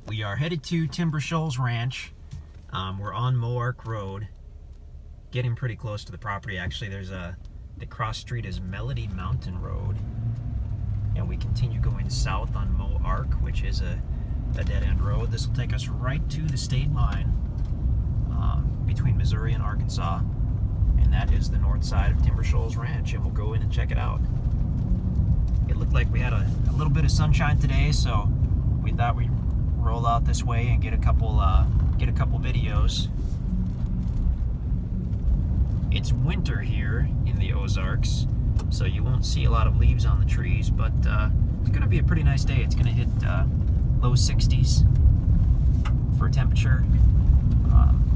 We are headed to Timber Shoals Ranch. We're on Moark Road, getting pretty close to the property. Actually, there's the cross street is Melody Mountain Road, and we continue going south on Moark, which is a dead-end road. This will take us right to the state line between Missouri and Arkansas, and that is the north side of Timber Shoals Ranch, and we'll go in and check it out. It looked like we had a little bit of sunshine today, so we thought we'd roll out this way and get a couple videos. It's winter here in the Ozarks, so you won't see a lot of leaves on the trees, but it's going to be a pretty nice day. It's going to hit low 60s for temperature.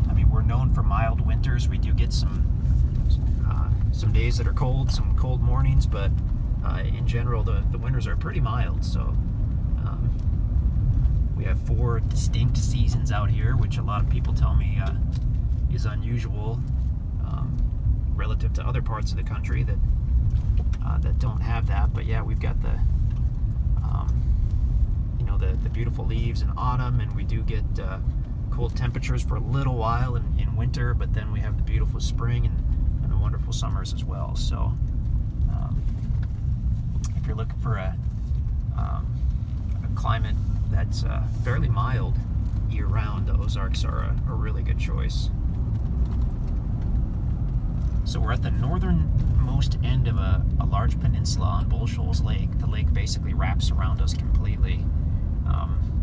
I mean, we're known for mild winters. We do get some days that are cold, some cold mornings, but in general, the winters are pretty mild. So we have 4 distinct seasons out here, which a lot of people tell me is unusual relative to other parts of the country that don't have that. But yeah, we've got the the beautiful leaves in autumn, and we do get cold temperatures for a little while in winter, but then we have the beautiful spring and the wonderful summers as well. So if you're looking for a climate that's fairly mild year-round, the Ozarks are a really good choice. So we're at the northernmost end of a large peninsula on Bull Shoals Lake. The lake basically wraps around us completely,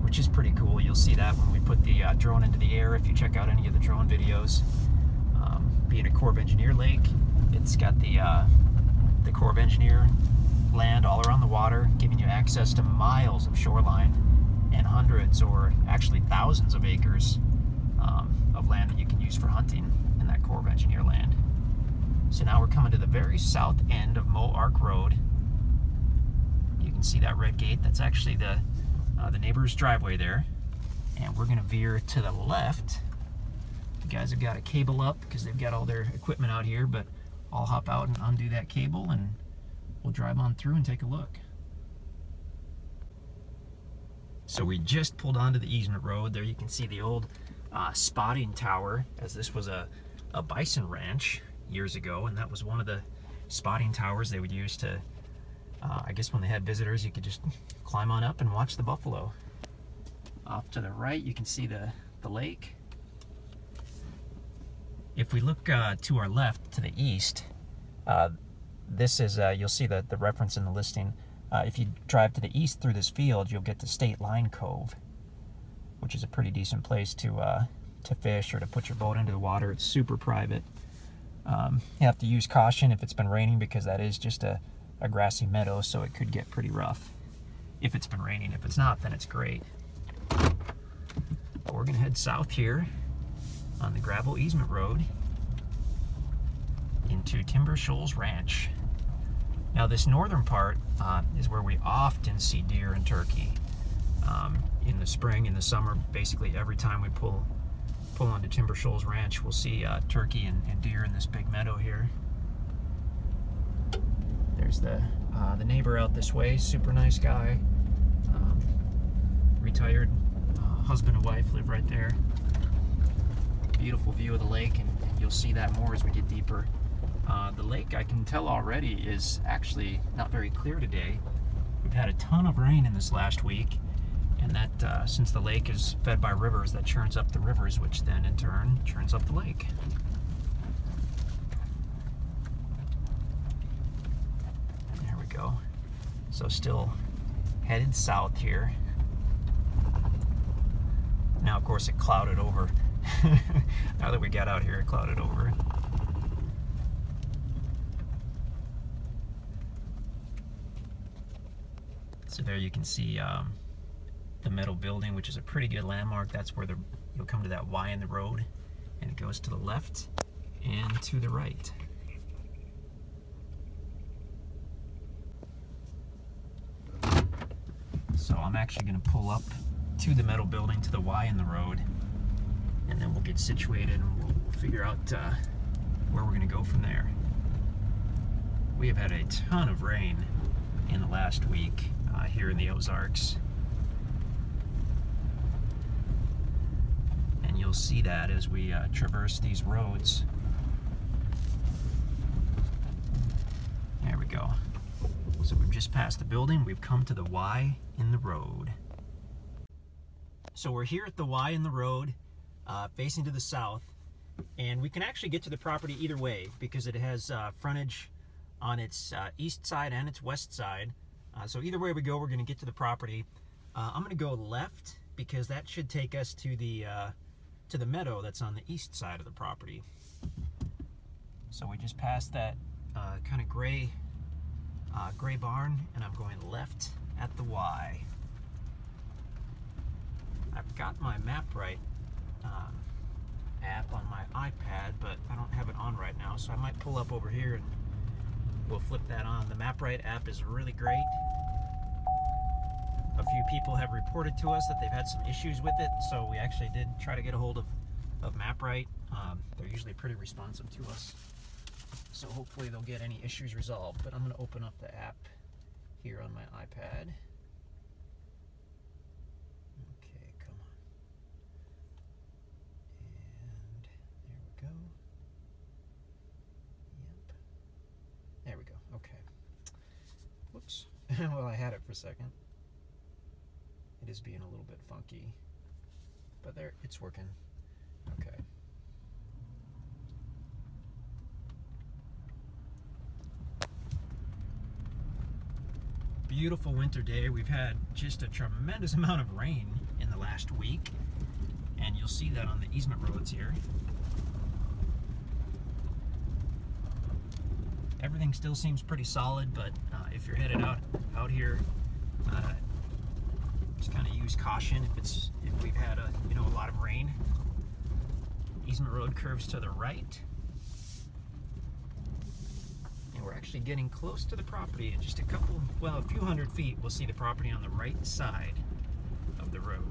which is pretty cool. You'll see that when we put the drone into the air, if you check out any of the drone videos. Being a Corps of Engineer lake, it's got the Corps of Engineer land all around the water, giving you access to miles of shoreline and hundreds or actually thousands of acres of land that you can use for hunting in that Corps of Engineer land. So now we're coming to the very south end of Moark Road. You can see that red gate. That's actually the neighbor's driveway there. And we're going to veer to the left. The guys have got a cable up because they've got all their equipment out here, but I'll hop out and undo that cable and we'll drive on through and take a look. So we just pulled onto the easement road. There you can see the old spotting tower, as this was a bison ranch years ago, and that was one of the spotting towers they would use to, I guess when they had visitors, you could just climb on up and watch the buffalo. Off to the right, you can see the lake. If we look to our left, to the east, this is, you'll see the reference in the listing. If you drive to the east through this field, you'll get to State Line Cove, which is a pretty decent place to fish or to put your boat into the water. It's super private. You have to use caution if it's been raining, because that is just a grassy meadow, so it could get pretty rough if it's been raining. If it's not, then it's great. But we're going to head south here on the gravel easement road into Timber Shoals Ranch. Now this northern part is where we often see deer and turkey. In the spring, in the summer, basically every time we pull onto Timber Shoals Ranch, we'll see turkey and deer in this big meadow here. There's the neighbor out this way, super nice guy. Retired husband and wife live right there. Beautiful view of the lake, and you'll see that more as we get deeper. The lake, I can tell already, is actually not very clear today. We've had a ton of rain in this last week, and that since the lake is fed by rivers, that churns up the rivers, which then in turn churns up the lake. There we go. So still headed south here. Now of course it clouded over. Now that we got out here, it clouded over. So there you can see the metal building, which is a pretty good landmark. That's where you'll come to that Y in the road, and it goes to the left and to the right. So I'm actually going to pull up to the metal building, to the Y in the road, and then we'll get situated and we'll figure out where we're going to go from there. We have had a ton of rain in the last week here in the Ozarks. see that as we traverse these roads. There we go. So we've just passed the building. We've come to the Y in the road. So we're here at the Y in the road, facing to the south, and we can actually get to the property either way because it has frontage on its east side and its west side. So either way we go, we're going to get to the property. I'm going to go left because that should take us to the meadow that's on the east side of the property. So we just passed that kind of gray barn, and I'm going left at the Y. I've got my MapRight app on my iPad, but I don't have it on right now, so I might pull up over here and we'll flip that on. The MapRight app is really great. A few people have reported to us that they've had some issues with it, so we actually did try to get a hold of MapRight. They're usually pretty responsive to us, so hopefully they'll get any issues resolved. But I'm going to open up the app here on my iPad. Okay, come on. And there we go. Yep. There we go. Okay. Whoops. Well, I had it for a second. It is being a little bit funky, but there, it's working. Okay. Beautiful winter day. We've had just a tremendous amount of rain in the last week, and you'll see that on the easement roads here. Everything still seems pretty solid, but if you're headed out here, just kind of use caution if we've had a lot of rain. Easement road curves to the right, and we're actually getting close to the property. In just a few hundred feet, we'll see the property on the right side of the road.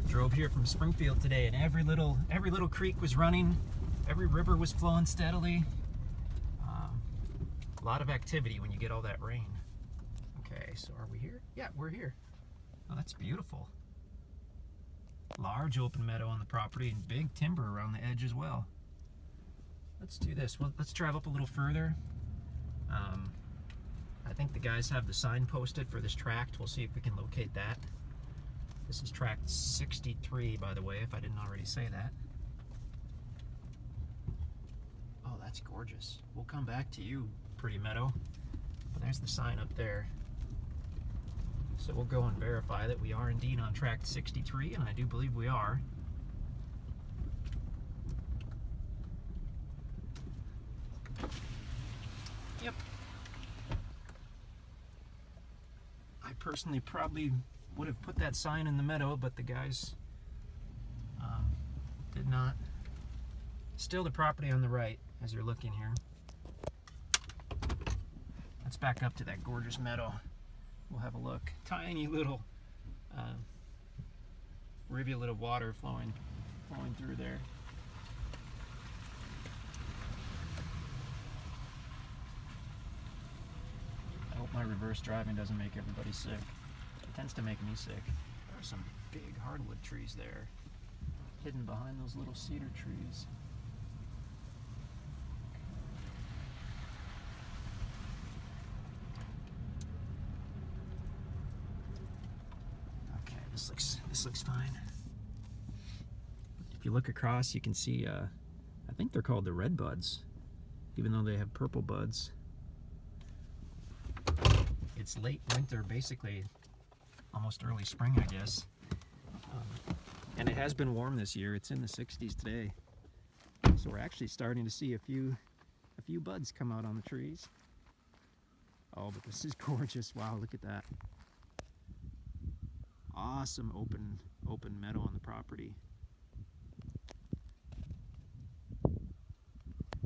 Drove here from Springfield today, and every little creek was running, every river was flowing steadily. A lot of activity when you get all that rain. Okay, so are we here? Yeah, we're here. Oh, that's beautiful. Large open meadow on the property and big timber around the edge as well. Let's do this. Well, let's drive up a little further. I think the guys have the sign posted for this tract. We'll see if we can locate that. This is tract 63, by the way, if I didn't already say that. Oh, that's gorgeous. We'll come back to you, pretty meadow. But there's the sign up there. So we'll go and verify that we are indeed on tract 63, and I do believe we are. Yep. I personally probably would have put that sign in the meadow, but the guys did not. Still the property on the right as you're looking here. Let's back up to that gorgeous meadow. We'll have a look. Tiny little rivulet of water flowing through there. I hope my reverse driving doesn't make everybody sick. It tends to make me sick. There are some big hardwood trees there, hidden behind those little cedar trees. Okay, this looks fine. If you look across, you can see I think they're called the red buds, even though they have purple buds. It's late winter, basically almost early spring, I guess. And it has been warm this year. It's in the 60s today. So we're actually starting to see a few buds come out on the trees. Oh, but this is gorgeous. Wow, look at that. Awesome open meadow on the property.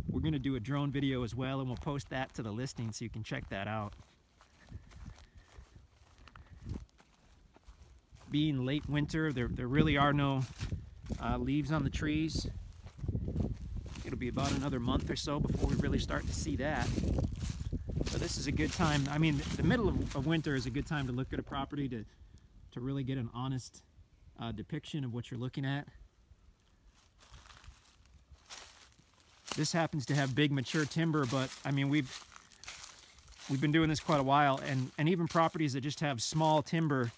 We're going to do a drone video as well, and we'll post that to the listing so you can check that out. Being late winter, there really are no leaves on the trees. It'll be about another month or so before we really start to see that. So this this is a good time. I mean, the middle of winter is a good time to look at a property to really get an honest depiction of what you're looking at. This happens to have big mature timber, but I mean, we've been doing this quite a while, and even properties that just have small timber,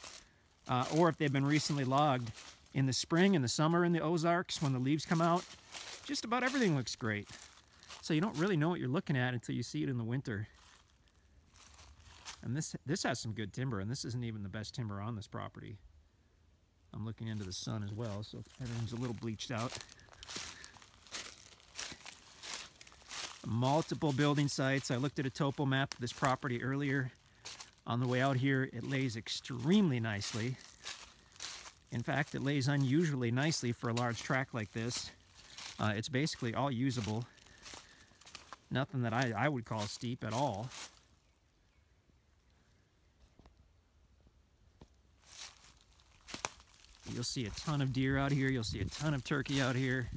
or if they've been recently logged, in the spring and the summer in the Ozarks, when the leaves come out, just about everything looks great. So you don't really know what you're looking at until you see it in the winter. And this has some good timber, and this isn't even the best timber on this property. I'm looking into the sun as well, so everything's a little bleached out. Multiple building sites. I looked at a topo map of this property earlier. On the way out here, it lays extremely nicely. In fact, it lays unusually nicely for a large tract like this. It's basically all usable. Nothing that I would call steep at all. You'll see a ton of deer out here. You'll see a ton of turkey out here.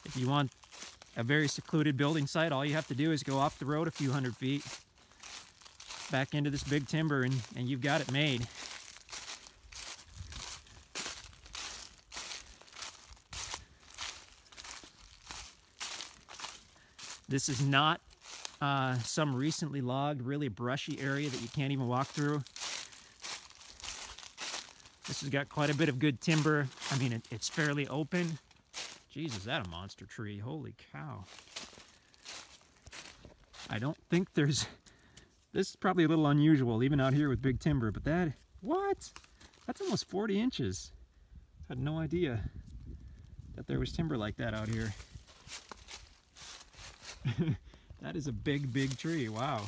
If you want a very secluded building site, all you have to do is go off the road a few hundred feet, back into this big timber, and you've got it made. This is not some recently logged, really brushy area that you can't even walk through. This has got quite a bit of good timber. I mean, it's fairly open. Jeez, is that a monster tree? Holy cow. I don't think there's... This is probably a little unusual, even out here with big timber, but that... What? That's almost 40 inches. I had no idea that there was timber like that out here. That is a big, big tree. Wow.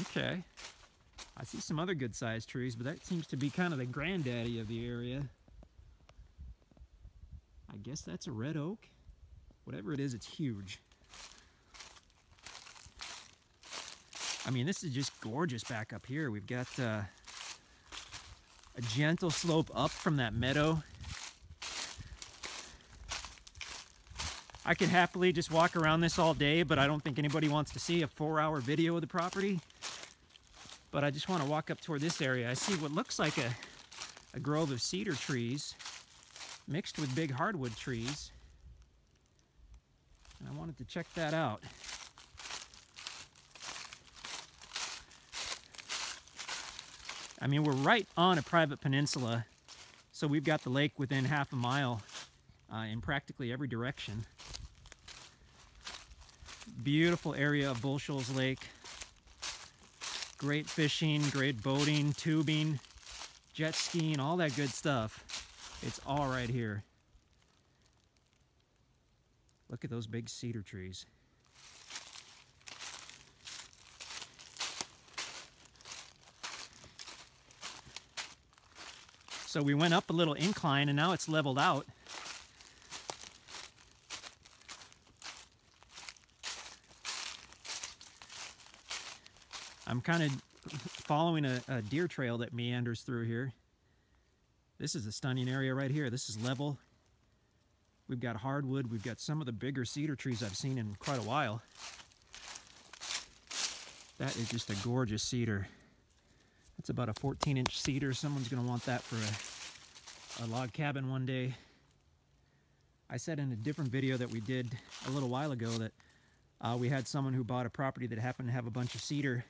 Okay. I see some other good sized trees, but that seems to be kind of the granddaddy of the area. I guess that's a red oak. Whatever it is, it's huge. I mean, this is just gorgeous back up here. We've got a gentle slope up from that meadow. I could happily just walk around this all day, but I don't think anybody wants to see a 4-hour video of the property. But I just want to walk up toward this area. I see what looks like a grove of cedar trees mixed with big hardwood trees. And I wanted to check that out. I mean, we're right on a private peninsula, so we've got the lake within half a mile in practically every direction. Beautiful area of Bull Shoals Lake. Great fishing, great boating, tubing, jet skiing, all that good stuff. It's all right here. Look at those big cedar trees. So we went up a little incline and now it's leveled out. I'm kind of following a deer trail that meanders through here. This is a stunning area right here. This is level. We've got hardwood. We've got some of the bigger cedar trees I've seen in quite a while. That is just a gorgeous cedar. That's about a 14-inch cedar. Someone's going to want that for a log cabin one day. I said in a different video that we did a little while ago that we had someone who bought a property that happened to have a bunch of cedar.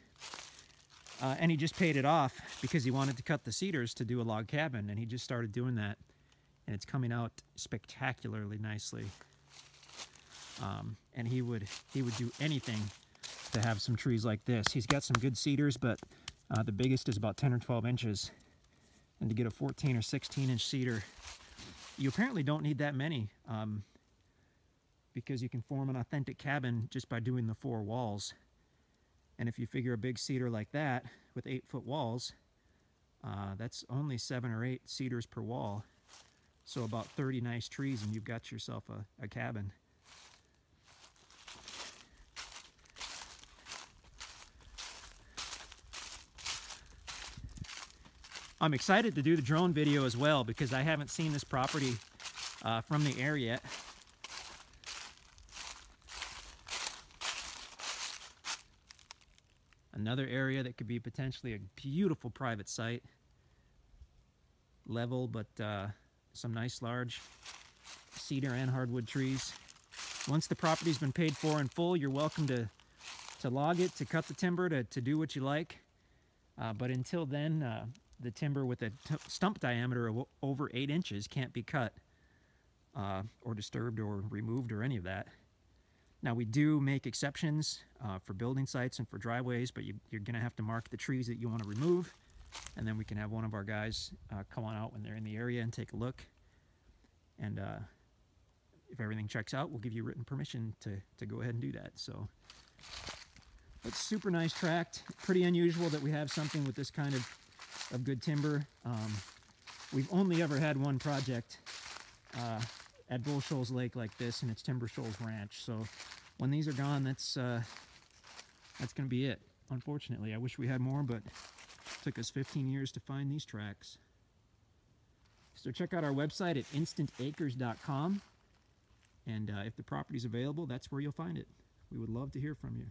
And he just paid it off because he wanted to cut the cedars to do a log cabin, and he just started doing that, and it's coming out spectacularly nicely. And he would do anything to have some trees like this. He's got some good cedars, but the biggest is about 10 or 12 inches. And to get a 14 or 16-inch cedar, you apparently don't need that many, because you can form an authentic cabin just by doing the 4 walls. And if you figure a big cedar like that with 8-foot walls, that's only 7 or 8 cedars per wall. So about 30 nice trees and you've got yourself a cabin. I'm excited to do the drone video as well because I haven't seen this property from the air yet. Another area that could be potentially a beautiful private site. Level, but some nice large cedar and hardwood trees. Once the property's been paid for in full, you're welcome to log it, to cut the timber, to do what you like. But until then, the timber with a stump diameter of over 8 inches can't be cut or disturbed or removed or any of that. Now, we do make exceptions for building sites and for driveways, but you're going to have to mark the trees that you want to remove, and then we can have one of our guys come on out when they're in the area and take a look. And if everything checks out, we'll give you written permission to go ahead and do that. So it's super nice tract. Pretty unusual that we have something with this kind of good timber. We've only ever had one project at Bull Shoals Lake like this, and it's Timber Shoals Ranch. So when these are gone, that's going to be it. Unfortunately, I wish we had more, but it took us 15 years to find these tracts. So check out our website at InstantAcres.com, and if the property's available, that's where you'll find it. We would love to hear from you.